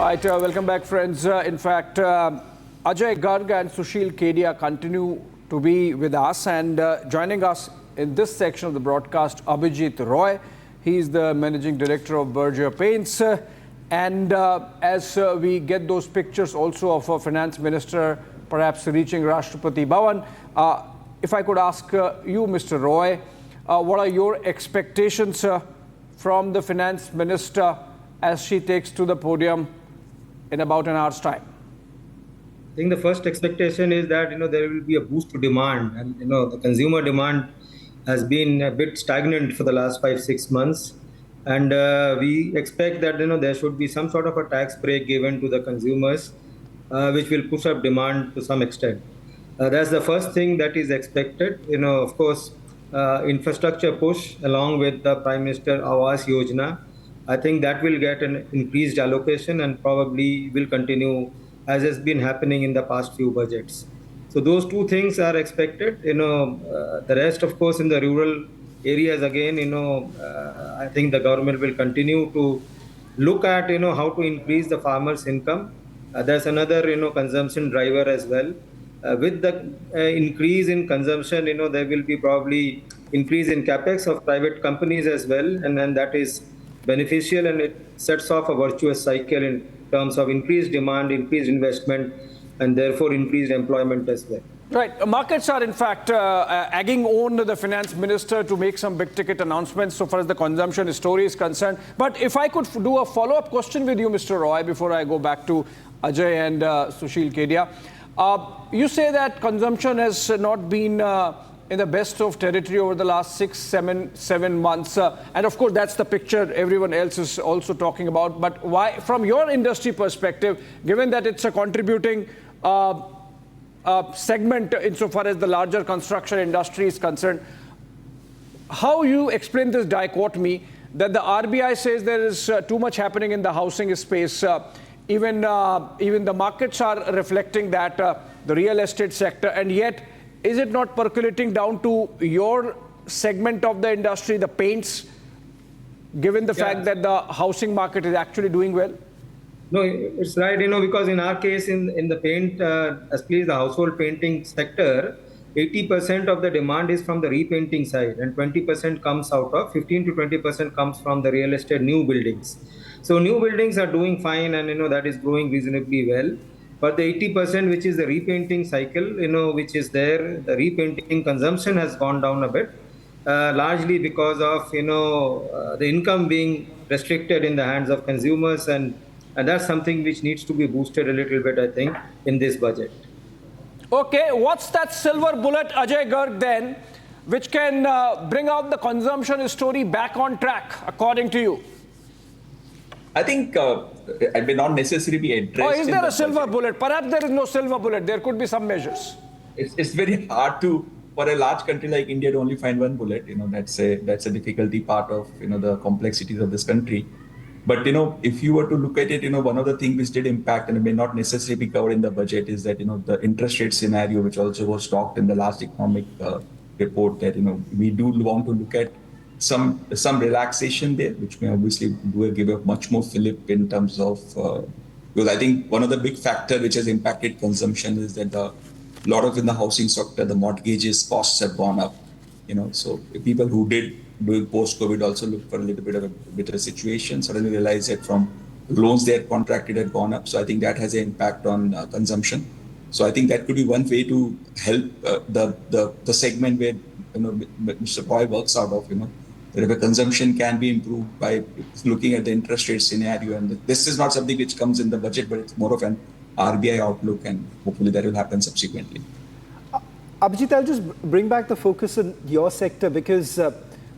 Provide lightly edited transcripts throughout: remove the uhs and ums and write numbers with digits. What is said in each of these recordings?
Right, welcome back, friends. In fact, Ajay Garg and Sushil Kedia continue to be with us, and joining us in this section of the broadcast, Abhijit Roy. He is the Managing Director of Berger Paints. And as we get those pictures also of a Finance Minister perhaps reaching Rashtrapati Bhavan, if I could ask you, Mr. Roy, what are your expectations from the Finance Minister as she takes to the podium in about an hour's time? I think the first expectation is that there will be a boost to demand, and the consumer demand has been a bit stagnant for the last 5-6 months, and we expect that there should be some sort of a tax break given to the consumers, which will push up demand to some extent. That's the first thing that is expected. Of course, infrastructure push along with the Prime Minister Awas Yojana. I think that will get an increased allocation and probably will continue as has been happening in the past few budgets. So those two things are expected. The rest, of course, in the rural areas, again, I think the government will continue to look at, how to increase the farmers' income. There's another, consumption driver as well. With the increase in consumption, there will be probably increase in capex of private companies as well, and then that is beneficial, and it sets off a virtuous cycle in terms of increased demand, increased investment, and therefore increased employment as well. Right. Markets are, in fact, egging on the Finance Minister to make some big-ticket announcements so far as the consumption story is concerned. But if I could do a follow-up question with you, Mr. Roy, before I go back to Ajay and Sushil Kedia. You say that consumption has not been in the best of territory over the last 7 months. And of course, that's the picture everyone else is also talking about. But why, from your industry perspective, given that it's a contributing segment insofar as the larger construction industry is concerned, how you explain this dichotomy that the RBI says there is too much happening in the housing space, even the markets are reflecting that, the real estate sector, and yet is it not percolating down to your segment of the industry, the paints, given the fact that the housing market is actually doing well? No, it's right, because in our case, in the paint, especially the household painting sector, 80% of the demand is from the repainting side, and 20% comes out of, 15 to 20% comes from the real estate new buildings. So new buildings are doing fine, and that is growing reasonably well. But the 80%, which is the repainting cycle, which is there, the repainting consumption has gone down a bit, largely because of, the income being restricted in the hands of consumers. And that's something which needs to be boosted a little bit, I think, in this budget. Okay, what's that silver bullet, Ajay Garg, then, which can bring out the consumption story back on track, according to you? I think it may not necessarily be addressed. Or is there a silver bullet? Perhaps there is no silver bullet. There could be some measures. It's very hard to, for a large country like India, to only find one bullet. That's a difficulty part of the complexities of this country. But if you were to look at it, one of the things which did impact and it may not necessarily be covered in the budget is that the interest rate scenario, which also was talked in the last economic report, that we do want to look at some relaxation there, which may obviously give a much more fillip in terms of, because I think one of the big factors which has impacted consumption is that a lot of in the housing sector, the mortgages costs have gone up. So people who did during post-COVID also look for a little bit of a better situation, suddenly realize that from loans they had contracted had gone up. So I think that has an impact on consumption. So I think that could be one way to help the segment where Mr. Roy works out of, that if a consumption can be improved by looking at the interest rate scenario. And this is not something which comes in the budget, but it's more of an RBI outlook, and hopefully that will happen subsequently. Abhijit, I'll just bring back the focus on your sector, because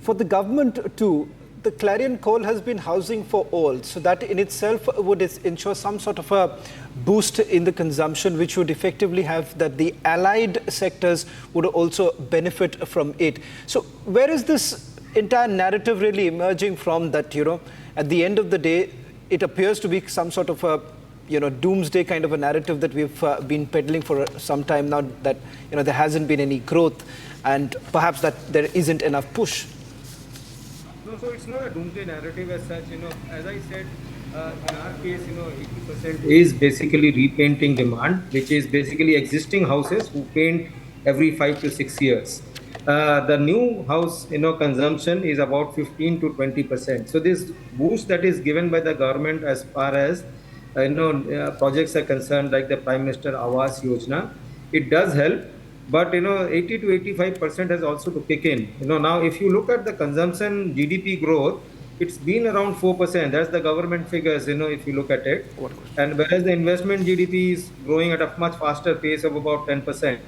for the government too, the clarion call has been housing for all. So that in itself would ensure some sort of a boost in the consumption, which would effectively have that the allied sectors would also benefit from it. So where is this entire narrative really emerging from, that, at the end of the day, it appears to be some sort of a, doomsday kind of a narrative that we've been peddling for some time now, that, there hasn't been any growth and perhaps that there isn't enough push? No, so it's not a doomsday narrative as such. As I said, In our case, 80% is basically repainting demand, which is basically existing houses who paint every 5 to 6 years. The new house, consumption is about 15 to 20%. So this boost that is given by the government as far as projects are concerned, like the Prime Minister Awas Yojana, it does help. But 80 to 85% has also to kick in. Now if you look at the consumption GDP growth, it's been around 4%. That's the government figures, if you look at it. And whereas the investment GDP is growing at a much faster pace of about 10%.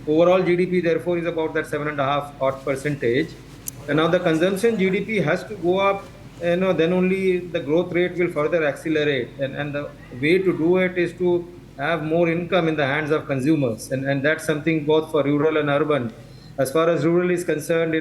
Overall GDP, therefore, is about that 7.5 odd percentage. And now the consumption GDP has to go up, then only the growth rate will further accelerate. And the way to do it is to have more income in the hands of consumers. And that's something both for rural and urban. As far as rural is concerned,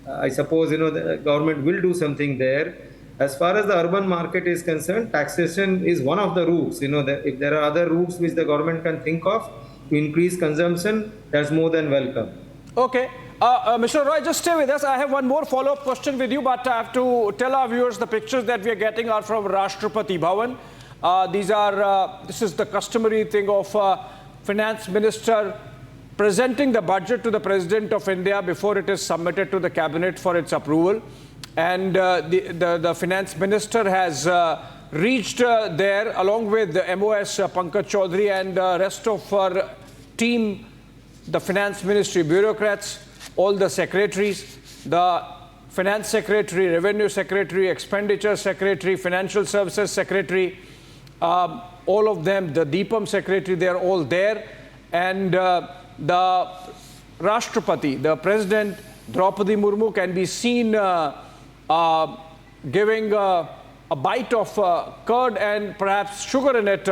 I suppose, the government will do something there. As far as the urban market is concerned, taxation is one of the routes. If there are other routes which the government can think of to increase consumption, that's more than welcome. Okay. Mr. Roy, just stay with us. I have one more follow-up question with you, but I have to tell our viewers the pictures that we are getting are from Rashtrapati Bhavan. This is the customary thing of Finance Minister presenting the budget to the President of India before it is submitted to the Cabinet for its approval. And the Finance Minister has reached there along with the MOS Pankaj Chaudhary and rest of her team, the Finance Ministry bureaucrats, all the secretaries, the Finance Secretary, Revenue Secretary, Expenditure Secretary, Financial Services Secretary, all of them, the DPAM Secretary, they are all there. And the Rashtrapati, the President, Draupadi Murmu, can be seen giving a bite of curd and perhaps sugar in it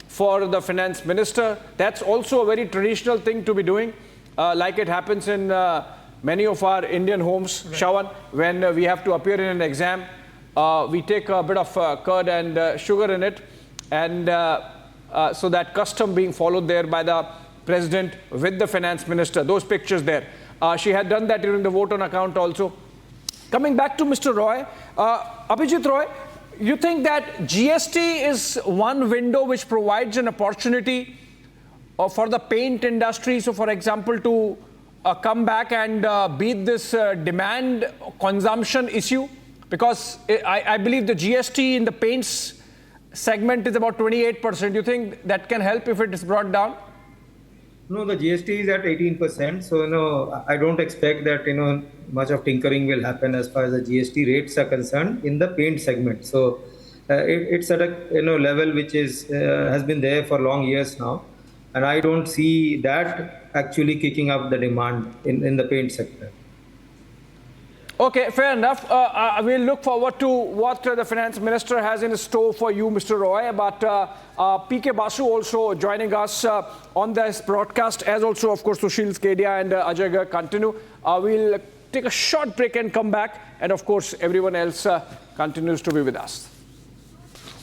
for the Finance Minister. That's also a very traditional thing to be doing, like it happens in many of our Indian homes, right. Shawan, when we have to appear in an exam, we take a bit of curd and sugar in it, and so that custom being followed there by the President with the Finance Minister. Those pictures there. She had done that during the vote on account also. Coming back to Mr. Roy, Abhijit Roy, you think that GST is one window which provides an opportunity for the paint industry, so for example, to come back and beat this demand consumption issue? Because I believe the GST in the paints segment is about 28%. Do you think that can help if it is brought down? No, the GST is at 18%. So, I don't expect that, much of tinkering will happen as far as the GST rates are concerned in the paint segment. So, it's at a, level which is has been there for long years now. And I don't see that actually kicking up the demand in the paint sector. Okay, fair enough. We'll look forward to what the Finance Minister has in store for you, Mr. Roy. But PK Basu also joining us on this broadcast, as also, of course, Sushil Kedia and Ajay Garg continue. We'll take a short break and come back. And, of course, everyone else continues to be with us.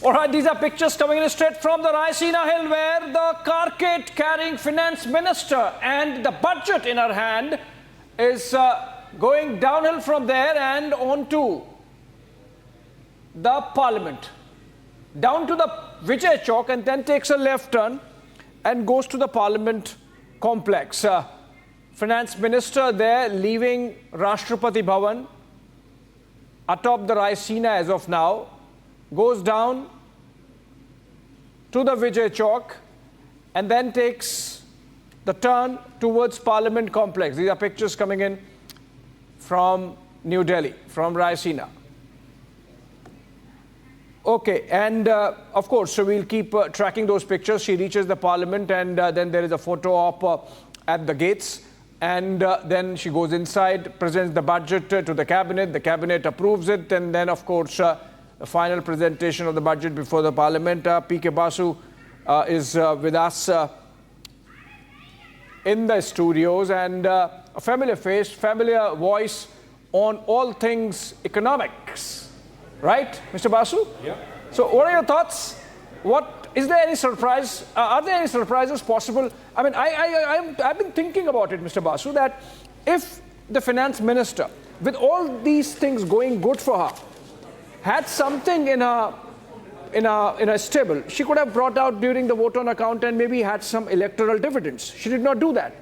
All right, these are pictures coming in straight from the Raisina Hill, where the carcade carrying Finance Minister and the budget in her hand is going downhill from there and on to the Parliament, down to the Vijay Chowk, and then takes a left turn and goes to the Parliament complex. Finance Minister there leaving Rashtrapati Bhavan atop the Raisina as of now, goes down to the Vijay Chowk and then takes the turn towards Parliament complex. These are pictures coming in from New Delhi, from Raisina. Okay, and of course, so we'll keep tracking those pictures. She reaches the Parliament, and then there is a photo op at the gates. And then she goes inside, presents the budget to the Cabinet approves it, and then, of course, the final presentation of the budget before the Parliament. PK Basu is with us in the studios, and a familiar face, familiar voice on all things economics. Right, Mr. Basu? Yeah. So what are your thoughts? Is there any surprise? Are there any surprises possible? I mean, I've been thinking about it, Mr. Basu, that if the Finance Minister, with all these things going good for her, had something in her in a stable. She could have brought out during the vote on account and maybe had some electoral dividends. She did not do that.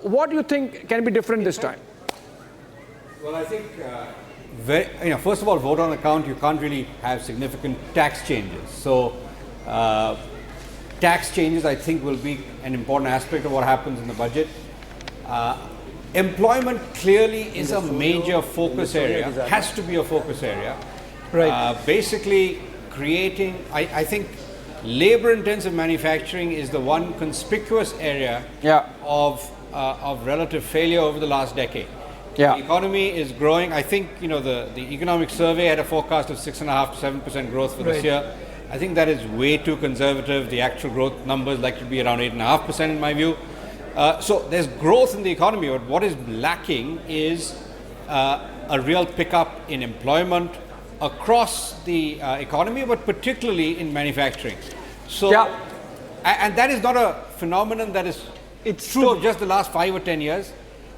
What do you think can be different this time? Well, I think, first of all, vote on account, you can't really have significant tax changes. So, tax changes, I think, will be an important aspect of what happens in the budget. Employment clearly is a major focus area, has to be a focus area. Right. Basically, creating, I think, labor-intensive manufacturing is the one conspicuous area of relative failure over the last decade. Yeah. The economy is growing. I think, the economic survey had a forecast of 6.5% to 7% growth for this year. I think that is way too conservative. The actual growth numbers likely to be around 8.5% in my view. So there's growth in the economy, but what is lacking is a real pickup in employment across the economy, but particularly in manufacturing. So, and that is not a phenomenon that is true of just the last 5 or 10 years.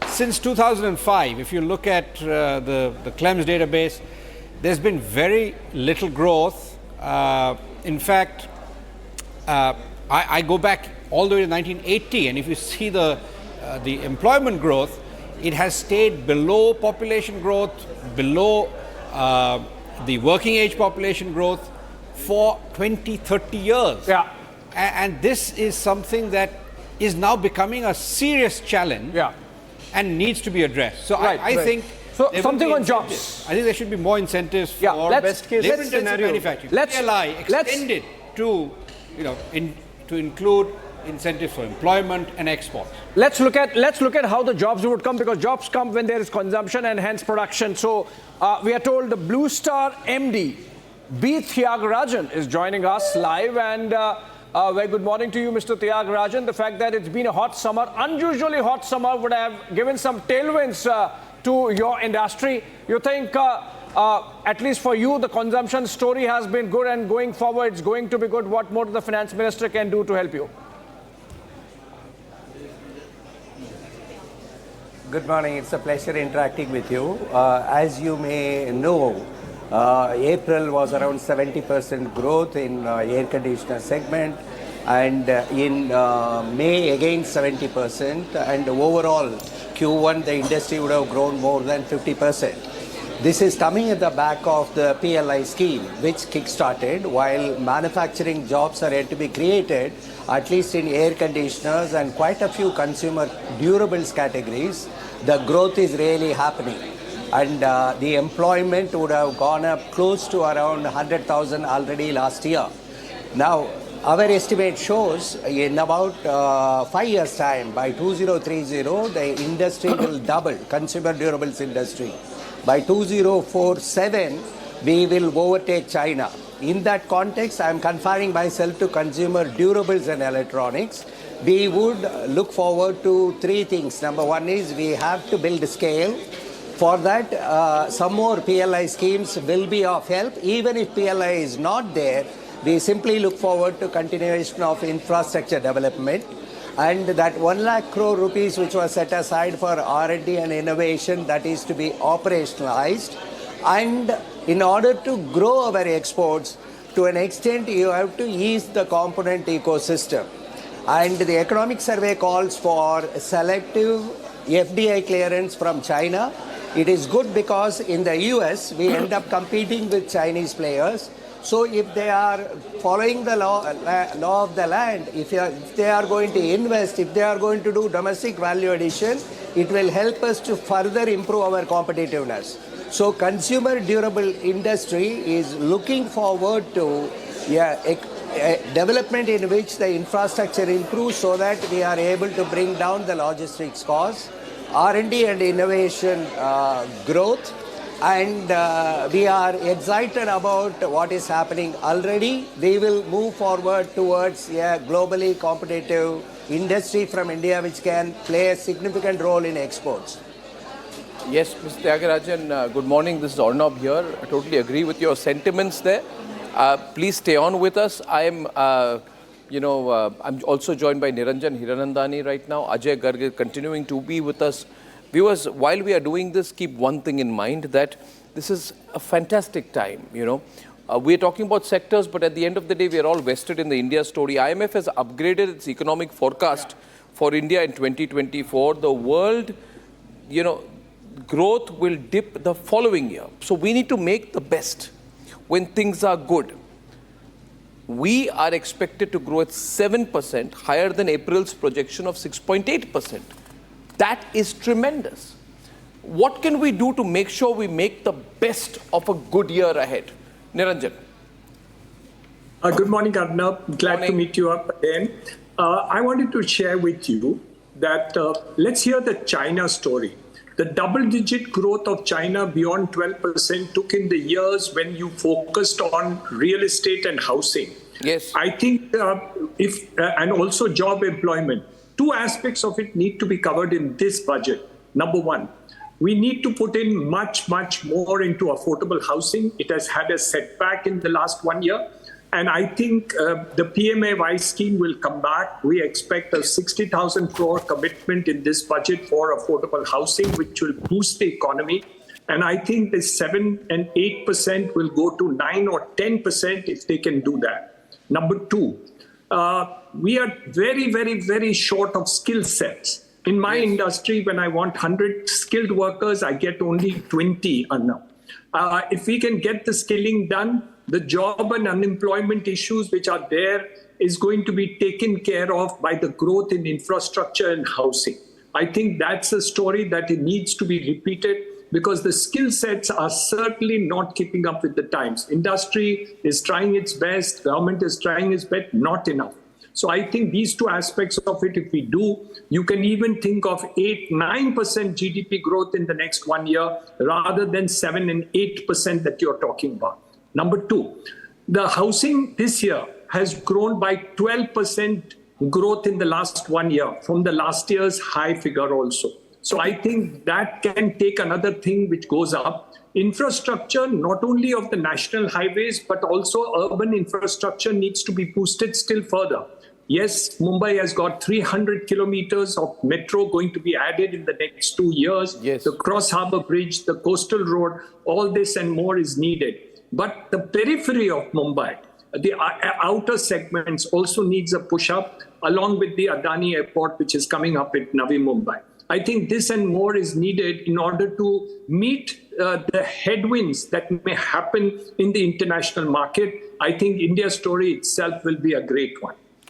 Since 2005, if you look at the CLEMS database, there's been very little growth. In fact, I go back all the way to 1980, and if you see the employment growth, it has stayed below population growth, below the working age population growth for 20, 30 years. Yeah. And this is something that is now becoming a serious challenge. And needs to be addressed. So I think something on jobs. I think there should be more incentives for labor-intensive manufacturing. PLI extended to to include incentives for employment and exports. Let's look at how the jobs would come, because jobs come when there is consumption and hence production. So we are told the Blue Star MD B. Thiagarajan is joining us live, and very good morning to you, Mr. Thiagarajan. The fact that it's been a hot summer, unusually hot summer, would have given some tailwinds to your industry. You think, at least for you, the consumption story has been good, and going forward, it's going to be good. What more the finance minister can do to help you? Good morning. It's a pleasure interacting with you. As you may know, April was around 70% growth in air conditioner segment, and in May again 70%, and overall Q1 the industry would have grown more than 50%. This is coming at the back of the PLI scheme, which kick-started, while manufacturing jobs are yet to be created, at least in air conditioners and quite a few consumer durables categories. The growth is really happening, and the employment would have gone up close to around 100,000 already last year. Now, our estimate shows in about 5 years' time, by 2030, the industry will double, consumer durables industry. By 2047, we will overtake China. In that context, I am confining myself to consumer durables and electronics. We would look forward to 3 things. Number one is we have to build scale. For that, some more PLI schemes will be of help. Even if PLI is not there, we simply look forward to continuation of infrastructure development. And that 1 lakh crore rupees which was set aside for R&D and innovation, that is to be operationalized. And in order to grow our exports, to an extent you have to ease the component ecosystem. And the economic survey calls for selective FDI clearance from China. It is good because in the US we end up competing with Chinese players. So if they are following the law of the land, if they are going to invest, if they are going to do domestic value addition, it will help us to further improve our competitiveness. So consumer durable industry is looking forward to development in which the infrastructure improves so that we are able to bring down the logistics costs, R&D and innovation growth. And we are excited about what is happening already. We will move forward towards a globally competitive industry from India, which can play a significant role in exports. Yes, Mr. Thiagarajan, good morning. This is Arnab here. I totally agree with your sentiments there. Please stay on with us. I'm also joined by Niranjan Hiranandani right now. Ajay Garg continuing to be with us. Viewers, while we are doing this, keep one thing in mind, that this is a fantastic time, We're talking about sectors, but at the end of the day, we are all vested in the India story. IMF has upgraded its economic forecast for India in 2024. The world, growth will dip the following year. So we need to make the best when things are good. We are expected to grow at 7%, higher than April's projection of 6.8%. That is tremendous. What can we do to make sure we make the best of a good year ahead? Niranjan. Good morning, Arnab. Glad to meet you up again. I wanted to share with you that let's hear the China story. The double-digit growth of China beyond 12% took in the years when you focused on real estate and housing. Yes. I think and also job employment. Two aspects of it need to be covered in this budget. Number one, we need to put in much, much more into affordable housing. It has had a setback in the last 1 year. And I think the PMAY scheme will come back. We expect a 60,000 crore commitment in this budget for affordable housing, which will boost the economy. And I think the 7 and 8% will go to 9 or 10% if they can do that. Number two, we are very, very, very short of skill sets. In my industry, when I want 100 skilled workers, I get only 20 now. If we can get the skilling done, the job and unemployment issues which are there is going to be taken care of by the growth in infrastructure and housing. I think that's a story that it needs to be repeated because the skill sets are certainly not keeping up with the times. Industry is trying its best, government is trying its best, not enough. So I think these two aspects of it, if we do, you can even think of 8-9% GDP growth in the next 1 year rather than 7 and 8% that you're talking about. Number two, the housing this year has grown by 12% growth in the last 1 year from the last year's high figure also. So I think that can take another thing which goes up. Infrastructure, not only of the national highways, but also urban infrastructure needs to be boosted still further. Yes, Mumbai has got 300 kilometers of metro going to be added in the next 2 years. Yes. The Cross Harbour Bridge, the coastal road, all this and more is needed. But the periphery of Mumbai, the outer segments also needs a push up along with the Adani airport, which is coming up at Navi Mumbai. I think this and more is needed in order to meet the headwinds that may happen in the international market. I think India's story itself will be a great one.